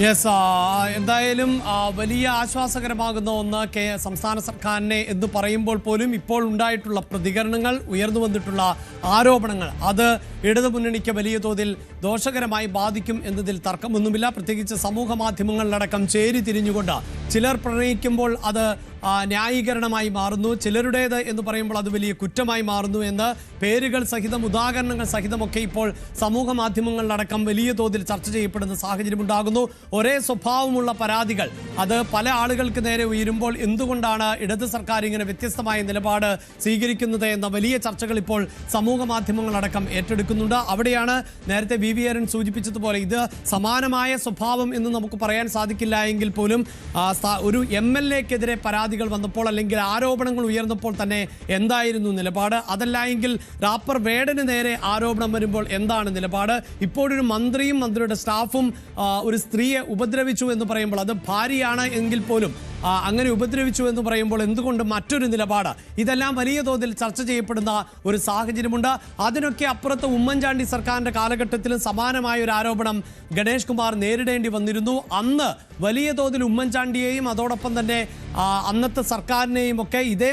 Yes, എന്തായാലും വലിയ ആശ്വാസകരമാകുന്ന ഒന്ന് സംസ്ഥാന സർക്കാരിനെ എന്ന് പറയുമ്പോൾ പോലും ഇപ്പോൾ ഉണ്ടായിട്ടുള്ള പ്രതികരണങ്ങൾ, ഉയർന്നു വന്നിട്ടുള്ള ആരോപണങ്ങൾ അത് ഇടതുമുന്നണിക്ക് വലിയ തോതിൽ ദോഷകരമായി ബാധിക്കും എന്നതിൽ തർക്കമൊന്നുമില്ല. പ്രത്യേകിച്ച് സമൂഹ മാധ്യമങ്ങളിലടക്കം ചേരി തിരിഞ്ഞുകൊണ്ട് ചിലർ പ്രണയിക്കുമ്പോൾ അത് ന്യായീകരണമായി മാറുന്നു, ചിലരുടേത് എന്ന് പറയുമ്പോൾ അത് വലിയ കുറ്റമായി മാറുന്നു എന്ന് പേരുകൾ സഹിതം ഉദാഹരണങ്ങൾ സഹിതമൊക്കെ ഇപ്പോൾ സമൂഹ മാധ്യമങ്ങളിലടക്കം വലിയ തോതിൽ ചർച്ച ചെയ്യപ്പെടുന്ന സാഹചര്യം ഉണ്ടാകുന്നു. ഒരേ സ്വഭാവമുള്ള പരാതികൾ അത് പല ആളുകൾക്ക് നേരെ ഉയരുമ്പോൾ എന്തുകൊണ്ടാണ് ഇടത് സർക്കാർ ഇങ്ങനെ വ്യത്യസ്തമായ നിലപാട് സ്വീകരിക്കുന്നത് എന്ന വലിയ ചർച്ചകൾ ഇപ്പോൾ സമൂഹ മാധ്യമങ്ങളടക്കം ഏറ്റെടുക്കുന്നുണ്ട്. അവിടെയാണ് നേരത്തെ വി അരുൺ സൂചിപ്പിച്ചതുപോലെ ഇത് സമാനമായ സ്വഭാവം എന്ന് നമുക്ക് പറയാൻ സാധിക്കില്ല എങ്കിൽ പോലും ഒരു MLA-ക്കെതിരെ പരാതികൾ വന്നപ്പോൾ അല്ലെങ്കിൽ ആരോപണങ്ങൾ ഉയർന്നപ്പോൾ തന്നെ എന്തായിരുന്നു നിലപാട്? അതല്ല എങ്കിൽ റാപ്പർ വേടന് നേരെ ആരോപണം വരുമ്പോൾ എന്താണ് നിലപാട്? ഇപ്പോഴൊരു മന്ത്രിയും മന്ത്രിയുടെ സ്റ്റാഫും ഒരു സ്ത്രീയെ ഉപദ്രവിച്ചു എന്ന് പറയുമ്പോൾ അത് ഭാര്യയാണ് എങ്കിൽ പോലും അങ്ങനെ ഉപദ്രവിച്ചു എന്ന് പറയുമ്പോൾ എന്തുകൊണ്ട് മറ്റൊരു നിലപാട്? ഇതെല്ലാം വലിയ തോതിൽ ചർച്ച ചെയ്യപ്പെടുന്ന ഒരു സാഹചര്യമുണ്ട്. അതിനൊക്കെ അപ്പുറത്ത് ഉമ്മൻചാണ്ടി സർക്കാരിൻ്റെ കാലഘട്ടത്തിലും സമാനമായ ഒരു ആരോപണം ഗണേഷ് കുമാർ നേരിടേണ്ടി വന്നിരുന്നു. അന്ന് വലിയ തോതിൽ ഉമ്മൻചാണ്ടിയെയും അതോടൊപ്പം തന്നെ അന്നത്തെ സർക്കാരിനെയും ഒക്കെ ഇതേ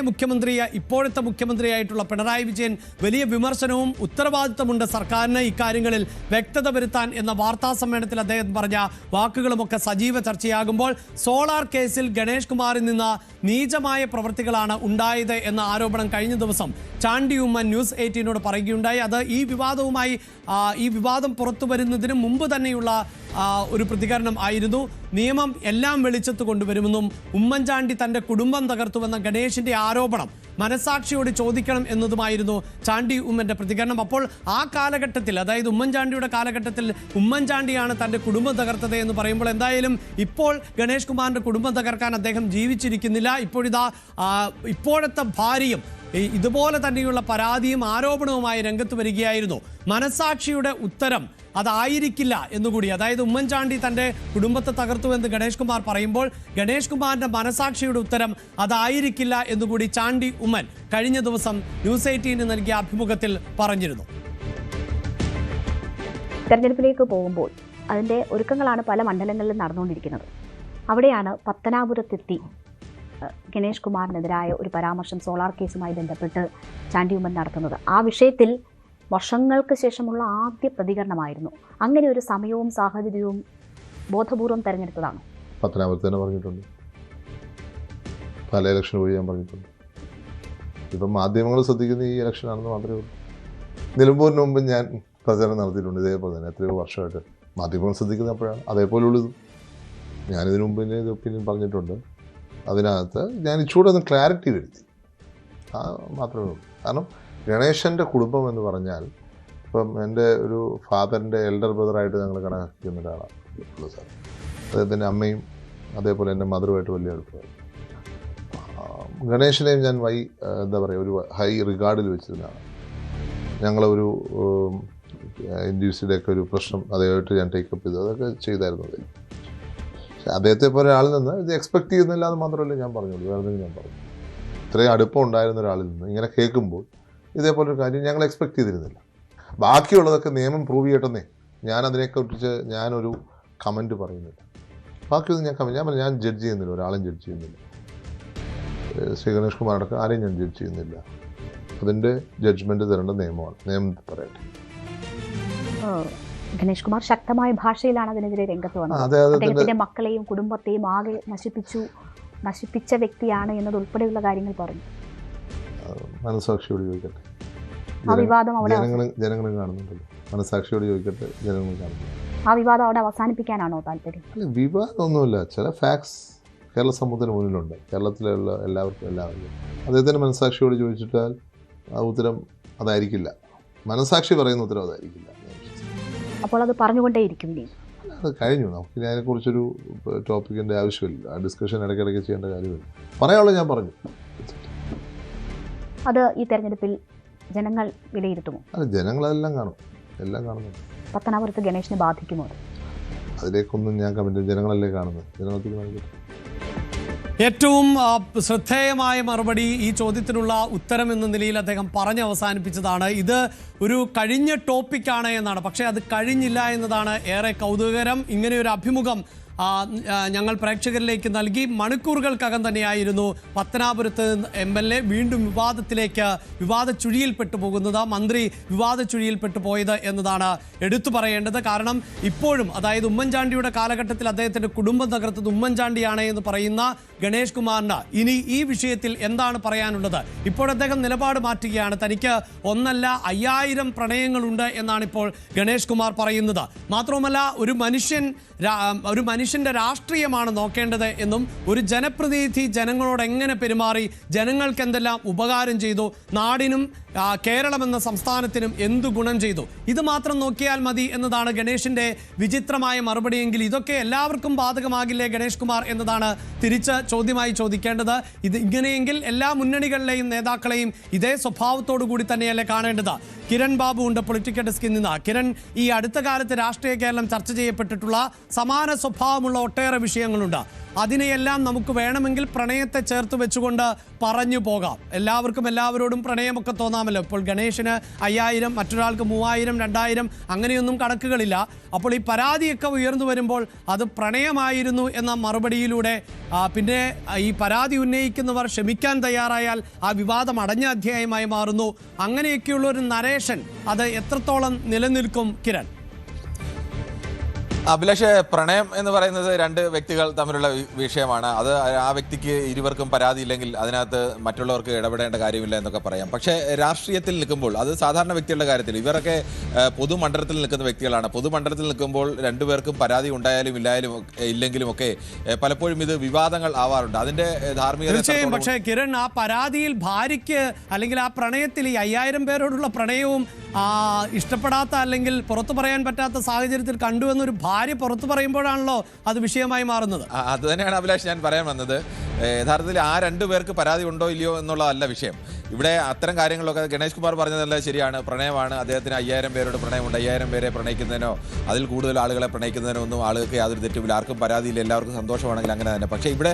ഇപ്പോഴത്തെ മുഖ്യമന്ത്രിയായിട്ടുള്ള പിണറായി വിജയൻ വലിയ വിമർശനവും ഉത്തരവാദിത്തമുണ്ട് സർക്കാരിന് ഇക്കാര്യങ്ങളിൽ വ്യക്തത വരുത്താൻ എന്ന വാർത്താ സമ്മേളനത്തിൽ അദ്ദേഹം പറഞ്ഞ വാക്കുകളുമൊക്കെ സജീവ ചർച്ചയാകുമ്പോൾ സോളാർ കേസിൽ ഗണേഷ് കുമാറിൽ നിന്ന് നീചമായ പ്രവൃത്തികളാണ് ഉണ്ടായത് എന്ന ആരോപണം കഴിഞ്ഞ ദിവസം ചാണ്ടി ഉമ്മൻ ന്യൂസ് 18നോട് പറയുകയുണ്ടായി. അത് ഈ വിവാദം പുറത്തു വരുന്നതിന് മുമ്പ് തന്നെയുള്ള ഒരു പ്രതികരണം ആയിരുന്നു. നിയമം എല്ലാം വെളിച്ചത്ത് കൊണ്ടുവരുമെന്നും ഉമ്മൻചാണ്ടി തൻ്റെ കുടുംബം തകർത്തുവെന്ന ഗണേഷിൻ്റെ ആരോപണം മനസാക്ഷിയോട് ചോദിക്കണം എന്നതുമായിരുന്നു ചാണ്ടി ഉമ്മൻ്റെ പ്രതികരണം. അപ്പോൾ ആ കാലഘട്ടത്തിൽ, അതായത് ഉമ്മൻചാണ്ടിയുടെ കാലഘട്ടത്തിൽ ഉമ്മൻചാണ്ടിയാണ് തൻ്റെ കുടുംബം തകർത്തത് എന്ന് പറയുമ്പോൾ എന്തായാലും ഇപ്പോൾ ഗണേഷ് കുമാറിൻ്റെ കുടുംബം തകർക്കാൻ അദ്ദേഹം ജീവിച്ചിരിക്കുന്നില്ല. ഇപ്പോഴത്തെ ഭാര്യയും ഇതുപോലെ തന്നെയുള്ള പരാതിയും ആരോപണവുമായി രംഗത്ത് വരികയായിരുന്നു. മനസാക്ഷിയുടെ ഉത്തരം അതായിരിക്കില്ല എന്നുകൂടി, അതായത് ഉമ്മൻചാണ്ടി തൻ്റെ കുടുംബത്തെ തകർത്തുവെന്ന് ഗണേഷ് കുമാർ പറയുമ്പോൾ ഗണേഷ് കുമാറിൻ്റെ മനസാക്ഷിയുടെ ഉത്തരം അതായിരിക്കില്ല എന്നുകൂടി ചാണ്ടി ഉമ്മൻ കഴിഞ്ഞ ദിവസം ന്യൂസ് 18 നൽകിയ അഭിമുഖത്തിൽ പറഞ്ഞിരുന്നു. തെരഞ്ഞെടുപ്പിലേക്ക് പോകുമ്പോൾ അതിൻ്റെ ഒരുക്കങ്ങളാണ് പല മണ്ഡലങ്ങളിലും നടന്നുകൊണ്ടിരിക്കുന്നത്. അവിടെയാണ് പത്തനാപുരത്തെത്തി ഗണേഷ് കുമാറിനെതിരായ ഒരു പരാമർശം സോളാർ കേസുമായി ബന്ധപ്പെട്ട് ചാണ്ടി ഉമ്മൻ നടത്തുന്നത്. ആ വിഷയത്തിൽ വർഷങ്ങൾക്ക് ശേഷമുള്ള ആദ്യ പ്രതികരണമായിരുന്നു. അങ്ങനെ ഒരു സമയവും സാഹചര്യവും ബോധപൂർവം തെരഞ്ഞെടുത്തതാണ്. പത്തനാപുരത്ത് തന്നെ പറഞ്ഞിട്ടുണ്ട്, പല ഇലക്ഷൻ വഴി ഞാൻ പറഞ്ഞിട്ടുണ്ട്. ഇപ്പം മാധ്യമങ്ങൾ ശ്രദ്ധിക്കുന്ന ഈ ഇലക്ഷനാണെന്ന് മാത്രമേ ഉള്ളൂ. നിലമ്പൂരിന് മുമ്പ് ഞാൻ പ്രചരണം നടത്തിയിട്ടുണ്ട് ഇതേപോലെ തന്നെ. എത്രയോ വർഷമായിട്ട് മാധ്യമങ്ങൾ ശ്രദ്ധിക്കുന്നത് അപ്പോഴാണ്. അതേപോലെയുള്ളത് ഞാനിതിനു മുമ്പ് ഇത് ഒപ്പീനിയൻ പറഞ്ഞിട്ടുണ്ട്. അതിനകത്ത് ഞാൻ ഇച്ചൂടെ ഒന്ന് ക്ലാരിറ്റി വരുത്തി, മാത്രമേ ഉള്ളൂ. കാരണം ഗണേശൻ്റെ കുടുംബം എന്ന് പറഞ്ഞാൽ ഇപ്പം എൻ്റെ ഒരു ഫാദറിൻ്റെ എൽഡർ ബ്രദറായിട്ട് ഞങ്ങൾ കണക്കാക്കുന്ന ഒരാളാണ് സാർ. അദ്ദേഹത്തിൻ്റെ അമ്മയും അതേപോലെ എൻ്റെ മദറുമായിട്ട് വലിയ അടുപ്പമായിരുന്നു. ഗണേശനെയും ഞാൻ ഒരു ഹൈ റിഗാർഡിൽ വെച്ചിരുന്നതാണ്. ഞങ്ങളൊരു NDUCയുടെയൊക്കെ ഒരു പ്രശ്നം അദ്ദേഹമായിട്ട് ഞാൻ ടേക്കപ്പ് ചെയ്തു, അതൊക്കെ ചെയ്തായിരുന്നു. പക്ഷേ അദ്ദേഹത്തെ പോലെ ഒരാളിൽ നിന്ന് ഇത് എക്സ്പെക്ട് ചെയ്യുന്നില്ല എന്ന് മാത്രമല്ല ഞാൻ പറഞ്ഞുള്ളൂ. വേറെ ഞാൻ പറഞ്ഞു, ഇത്രയും അടുപ്പം ഉണ്ടായിരുന്ന ഒരാളിൽ നിന്ന് ഇങ്ങനെ കേൾക്കുമ്പോൾ ഇതേപോലൊരു കാര്യം ഞങ്ങൾ എക്സ്പെക്ട് ചെയ്തിരുന്നില്ല. ബാക്കിയുള്ളതൊക്കെ നിയമം പ്രൂവ് ചെയ്യട്ടെന്നേ, ഞാനതിനെക്കുറിച്ച് ഞാനൊരു കമൻറ്റ് പറയുന്നില്ല. ബാക്കിയൊന്നും ഞാൻ ജഡ്ജ് ചെയ്യുന്നില്ല, ഒരാളും ജഡ്ജ് ചെയ്യുന്നില്ല. ശ്രീ ഗണേഷ് കുമാർ അടക്കം ആരെയും ഞാൻ ജഡ്ജ് ചെയ്യുന്നില്ല. അതിൻ്റെ ജഡ്ജ്മെൻറ്റ് തരേണ്ട നിയമമാണ്, നിയമം പറയട്ടെ. ഗണേഷ് കുമാർ ശക്തമായ ഭാഷയിലാണ് അതിനെതിരെ രംഗത്ത് വന്നത്. അദ്ദേഹത്തിന്റെ മക്കളെയും കുടുംബത്തെയും ആകെ നശിപ്പിച്ച വ്യക്തിയാണ് എന്നതുൾപ്പെടെയുള്ള കാര്യങ്ങൾ പറഞ്ഞു. മനസാക്ഷിയോട് ചോദിക്കട്ടെ, ജനങ്ങളും കാണുന്നുണ്ടല്ലോ. മനസാക്ഷിയോട് ചോദിക്കട്ടെ, ജനങ്ങളും കാണുന്നു. ആ വിവാദം അവിടെ അവസാനിപ്പിക്കാനാണോ താല്പര്യം? വിവാദമൊന്നുമില്ല. ചില ഫാക്ട്സ് കേരള സമൂഹത്തിന് മുന്നിലുണ്ട്, കേരളത്തിലുള്ള എല്ലാവർക്കും. അദ്ദേഹത്തിൻ്റെ മനസാക്ഷിയോട് ചോദിച്ചിട്ടാൽ ആ ഉത്തരം അതായിരിക്കില്ല. മനസാക്ഷി പറയുന്ന ഉത്തരം അതായിരിക്കില്ല. അപ്പോൾ അത് പറഞ്ഞുകൊണ്ടേയിരിക്കും. അത് കഴിഞ്ഞു. നമുക്ക് അതിനെക്കുറിച്ചൊരു ടോപ്പിക്കിൻ്റെ ആവശ്യമില്ല. ആ ഡിസ്കഷൻ ഇടയ്ക്കിടയ്ക്ക് ചെയ്യേണ്ട കാര്യമില്ല. പറയാനുള്ളത് ഞാൻ പറഞ്ഞു. അത് ഈ തെരഞ്ഞെടുപ്പിൽ ജനങ്ങൾ വിലയിരുത്തുമോ? അല്ല, ജനങ്ങളെല്ലാം കാണും, എല്ലാം കാണുന്നുണ്ട്. പത്തനാപുരത്ത് ഗണേഷിനെ ബാധിക്കുമോ? അതിലേക്കൊന്നും ഞാൻ കമൻറ്റ്, ജനങ്ങളല്ലേ കാണുന്നത്, ജനങ്ങൾക്ക്. ഏറ്റവും ശ്രദ്ധേയമായ മറുപടി ഈ ചോദ്യത്തിനുള്ള ഉത്തരം എന്ന നിലയിൽ അദ്ദേഹം പറഞ്ഞ് അവസാനിപ്പിച്ചതാണ്. ഇത് ഒരു കഴിഞ്ഞ ടോപ്പിക്കാണ് എന്നാണ്, പക്ഷേ അത് കഴിഞ്ഞില്ല എന്നതാണ് ഏറെ കൗതുകകരം. ഇങ്ങനെ ഒരു അഭിമുഖം ഞങ്ങൾ പ്രേക്ഷകരിലേക്ക് നൽകി. മണിക്കൂറുകൾക്കകം തന്നെയായിരുന്നു പത്തനാപുരത്ത് MLA വീണ്ടും വിവാദ ചുഴിയിൽപ്പെട്ടു പോകുന്നത്, മന്ത്രി വിവാദ ചുഴിയിൽപ്പെട്ടു പോയത് എന്നതാണ് എടുത്തു പറയേണ്ടത്. കാരണം ഇപ്പോഴും, അതായത് ഉമ്മൻചാണ്ടിയുടെ കാലഘട്ടത്തിൽ അദ്ദേഹത്തിന്റെ കുടുംബം തകർത്തത് ഉമ്മൻചാണ്ടിയാണ് എന്ന് പറയുന്ന ഗണേഷ് കുമാറിന് ഇനി ഈ വിഷയത്തിൽ എന്താണ് പറയാനുള്ളത്? ഇപ്പോൾ അദ്ദേഹം നിലപാട് മാറ്റുകയാണ്. തനിക്ക് 1 അല്ല 5000 പ്രണയങ്ങളുണ്ട് എന്നാണ് ഇപ്പോൾ ഗണേഷ് കുമാർ പറയുന്നത്. മാത്രവുമല്ല, ഒരു മനുഷ്യന്റെ രാഷ്ട്രീയമാണ് നോക്കേണ്ടത് എന്നും, ഒരു ജനപ്രതിനിധി ജനങ്ങളോട് എങ്ങനെ പെരുമാറി, ജനങ്ങൾക്ക് എന്തെല്ലാം ഉപകാരം ചെയ്തു, നാടിനും കേരളം എന്ന സംസ്ഥാനത്തിനും എന്തു ഗുണം ചെയ്തു, ഇത് മാത്രം നോക്കിയാൽ മതി എന്നതാണ് ഗണേഷിന്റെ വിചിത്രമായ മറുപടിയെങ്കിൽ ഇതൊക്കെ എല്ലാവർക്കും ബാധകമാകില്ലേ ഗണേഷ് കുമാർ എന്നതാണ് തിരിച്ച് ചോദ്യമായി ചോദിക്കേണ്ടത്. ഇത് ഇങ്ങനെയെങ്കിൽ എല്ലാ മുന്നണികളിലെയും നേതാക്കളെയും ഇതേ സ്വഭാവത്തോടു കൂടി തന്നെയല്ലേ കാണേണ്ടത്? കിരൺ ബാബു ഉണ്ട് പൊളിറ്റിക്കൽ ഡെസ്കിൽ നിന്ന്. കിരൺ, ഈ അടുത്ത കാലത്ത് രാഷ്ട്രീയ കേരളം ചർച്ച ചെയ്യപ്പെട്ടിട്ടുള്ള സമാന സ്വഭാവമുള്ള ഒട്ടേറെ വിഷയങ്ങളുണ്ട്. അതിനെയെല്ലാം നമുക്ക് വേണമെങ്കിൽ പ്രണയത്തെ ചേർത്ത് വെച്ചുകൊണ്ട് പറഞ്ഞു പോകാം. എല്ലാവർക്കും എല്ലാവരോടും പ്രണയമൊക്കെ തോന്നാമല്ലോ. ഇപ്പോൾ ഗണേഷിന് 5000, മറ്റൊരാൾക്ക് 3000, 2000 അങ്ങനെയൊന്നും കണക്കുകളില്ല. അപ്പോൾ ഈ പരാതിയൊക്കെ ഉയർന്നു വരുമ്പോൾ അത് പ്രണയമായിരുന്നു എന്ന മറുപടിയിലൂടെ പിന്നെ ഈ പരാതി ഉന്നയിക്കുന്നവർ ക്ഷമിക്കാൻ തയ്യാറായാൽ ആ വിവാദം അടഞ്ഞ അധ്യായമായി മാറുന്നു. അങ്ങനെയൊക്കെയുള്ള ഒരു നരേഷൻ അത് എത്രത്തോളം നിലനിൽക്കും കിരൺ? അഭിലാഷ്, പ്രണയം എന്ന് പറയുന്നത് 2 വ്യക്തികൾ തമ്മിലുള്ള വിഷയമാണ്. അത് ആ വ്യക്തിക്ക് ഇരുവർക്കും പരാതി ഇല്ലെങ്കിൽ അതിനകത്ത് മറ്റുള്ളവർക്ക് ഇടപെടേണ്ട കാര്യമില്ല എന്നൊക്കെ പറയാം. പക്ഷേ രാഷ്ട്രീയത്തിൽ നിൽക്കുമ്പോൾ, അത് സാധാരണ വ്യക്തികളുടെ കാര്യത്തിൽ, ഇവരൊക്കെ പൊതുമണ്ഡലത്തിൽ നിൽക്കുന്ന വ്യക്തികളാണ്. പൊതുമണ്ഡലത്തിൽ നിൽക്കുമ്പോൾ 2 പേർക്കും പരാതി ഉണ്ടായാലും ഇല്ലെങ്കിലും ഒക്കെ പലപ്പോഴും ഇത് വിവാദങ്ങൾ ആവാറുണ്ട്. അതിന്റെ ധാർമ്മികത തീർച്ചയായും. പക്ഷേ കിരൺ, ആ പരാതിയിൽ ഭാര്യയ്ക്ക് അല്ലെങ്കിൽ ആ പ്രണയത്തിൽ ഈ 5000 പേരോടുള്ള പ്രണയവും ഇഷ്ടപ്പെടാത്ത അല്ലെങ്കിൽ പുറത്തു പറയാൻ പറ്റാത്ത സാഹചര്യത്തിൽ കണ്ടു എന്നൊരു ഭാര്യ പുറത്തു പറയുമ്പോഴാണല്ലോ അത് വിഷയമായി മാറുന്നത്. അത് തന്നെയാണ് അഭിലാഷ് ഞാൻ പറയാൻ വന്നത്. യഥാർത്ഥത്തിൽ ആ 2 പേർക്ക് പരാതി ഉണ്ടോ ഇല്ലയോ എന്നുള്ളതല്ല വിഷയം. ഇവിടെ അത്തരം കാര്യങ്ങളൊക്കെ ഗണേഷ് കുമാർ പറഞ്ഞതെല്ലാം ശരിയാണ്. പ്രണയമാണ്, അദ്ദേഹത്തിന് 5000 പേരോട് പ്രണയമുണ്ട്. 5000 പേരെ പ്രണയിക്കുന്നതിനോ അതിൽ കൂടുതൽ ആളുകളെ പ്രണയിക്കുന്നതിനോ ഒന്നും ആളുകൾക്ക് യാതൊരു തെറ്റുമില്ല. ആർക്കും പരാതിയില്ല, എല്ലാവർക്കും സന്തോഷമാണെങ്കിൽ അങ്ങനെ തന്നെ. പക്ഷേ ഇവിടെ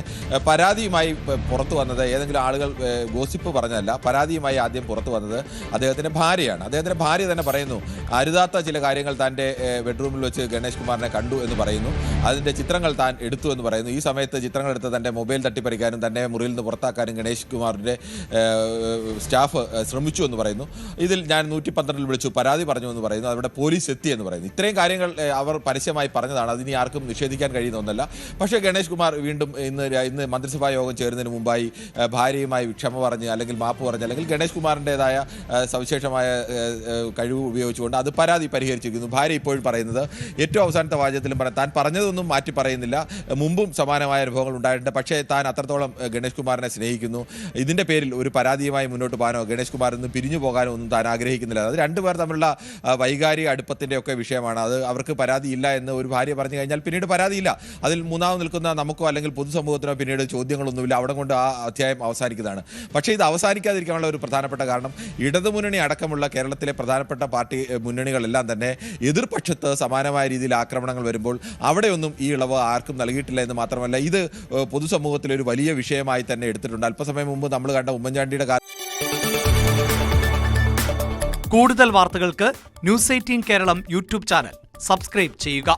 പരാതിയുമായി പുറത്തു വന്നത് ഏതെങ്കിലും ആളുകൾ ഗോസിപ്പ് പറഞ്ഞതല്ല. പരാതിയുമായി ആദ്യം പുറത്തു വന്നത് അദ്ദേഹത്തിൻ്റെ ഭാര്യയാണ്. അദ്ദേഹത്തിൻ്റെ ഭാര്യ തന്നെ പറയുന്നു, അരുതാത്ത ചില കാര്യങ്ങൾ തൻ്റെ ബെഡ്റൂമിൽ വെച്ച് ഗണേഷ് കുമാറിനെ കണ്ടു എന്ന് പറയുന്നു. അതിൻ്റെ ചിത്രങ്ങൾ താൻ എടുത്തു എന്ന് പറയുന്നു. ഈ സമയത്ത് ചിത്രങ്ങൾ എടുത്ത് തൻ്റെ മൊബൈൽ തട്ടിപ്പറിക്കാനും തന്നെ മുറിയിൽ നിന്ന് പുറത്താക്കാനും ഗണേഷ് കുമാറിൻ്റെ സ്റ്റാഫ് ശ്രമിച്ചു എന്ന് പറയുന്നു. ഇതിൽ ഞാൻ 112 വിളിച്ചു പരാതി പറഞ്ഞു എന്ന് പറയുന്നു. അവിടെ പോലീസ് എത്തി എന്ന് പറയുന്നു. ഇത്രയും കാര്യങ്ങൾ അവർ പരസ്യമായി പറഞ്ഞതാണ്. അതിനി ആർക്കും നിഷേധിക്കാൻ കഴിയുന്ന ഒന്നല്ല. പക്ഷേ ഗണേഷ് കുമാർ വീണ്ടും ഇന്ന് മന്ത്രിസഭാ യോഗം ചേരുന്നതിന് മുമ്പായി ഭാര്യയുമായി ക്ഷമ പറഞ്ഞ് അല്ലെങ്കിൽ മാപ്പ് പറഞ്ഞ് അല്ലെങ്കിൽ ഗണേഷ് കുമാറിൻ്റെതായ സവിശേഷമായ കഴിവ് ഉപയോഗിച്ചുകൊണ്ട് അത് പരാതി പരിഹരിച്ചിരിക്കുന്നു. ഭാര്യ ഇപ്പോഴും പറയുന്നത്, ഏറ്റവും അവസാനത്തെ വാചകത്തിലും താൻ പറഞ്ഞതൊന്നും മാറ്റി പറയുന്നില്ല, മുമ്പും സമാനമായ അനുഭവങ്ങൾ ഉണ്ടായിട്ടുണ്ട്, പക്ഷേ താൻ അത്രത്തോളം ഗണേഷ് കുമാറിനെ സ്നേഹിക്കുന്നു, ഇതിൻ്റെ പേരിൽ ഒരു പരാതിയുമായി മുന്നോട്ട് പോകാനോ ഗണേഷ് കുമാറിൽ നിന്ന് പിരിഞ്ഞു പോകാനോ ഒന്നും താൻ ആഗ്രഹിക്കുന്നില്ല. അത് 2 പേർ തമ്മിലുള്ള വൈകാരിക അടുപ്പത്തിൻ്റെ ഒക്കെ വിഷയമാണ്. അത് അവർക്ക് പരാതിയില്ല എന്ന് ഒരു ഭാര്യ പറഞ്ഞു കഴിഞ്ഞാൽ പിന്നീട് പരാതിയില്ല. അതിൽ മൂന്നാമത് നിൽക്കുന്ന നമുക്കോ അല്ലെങ്കിൽ പൊതുസമൂഹത്തിനോ പിന്നീട് ചോദ്യങ്ങളൊന്നുമില്ല. അവിടെ കൊണ്ട് ആ അധ്യായം അവസാനിക്കുന്നതാണ്. പക്ഷേ ഇത് അവസാനിക്കാതിരിക്കാനുള്ള ഒരു പ്രധാനപ്പെട്ട കാരണം, ഇടതുമുന്നണി അടക്കമുള്ള കേരളത്തിലെ പ്രധാനപ്പെട്ട പാർട്ടി മുന്നണികളെല്ലാം തന്നെ എതിർപക്ഷത്ത് സമാനമായ രീതിയിൽ ആക്രമണങ്ങൾ വരുമ്പോൾ അവിടെയൊന്നും ഈ ഇളവ് ആർക്കും നൽകിയിട്ടില്ല എന്ന് മാത്രമല്ല, ഇത് പൊതുസമൂഹത്തിലെ ഒരു വലിയ വിഷയമായി തന്നെ എടുത്തിട്ടുണ്ട്. അല്പസമയം മുമ്പ് നമ്മൾ കണ്ട ഉമ്മൻചാണ്ടിയുടെ കൂടുതൽ വാർത്തകൾക്ക് news 18 Keralam YouTube channel subscribe ചെയ്യുക.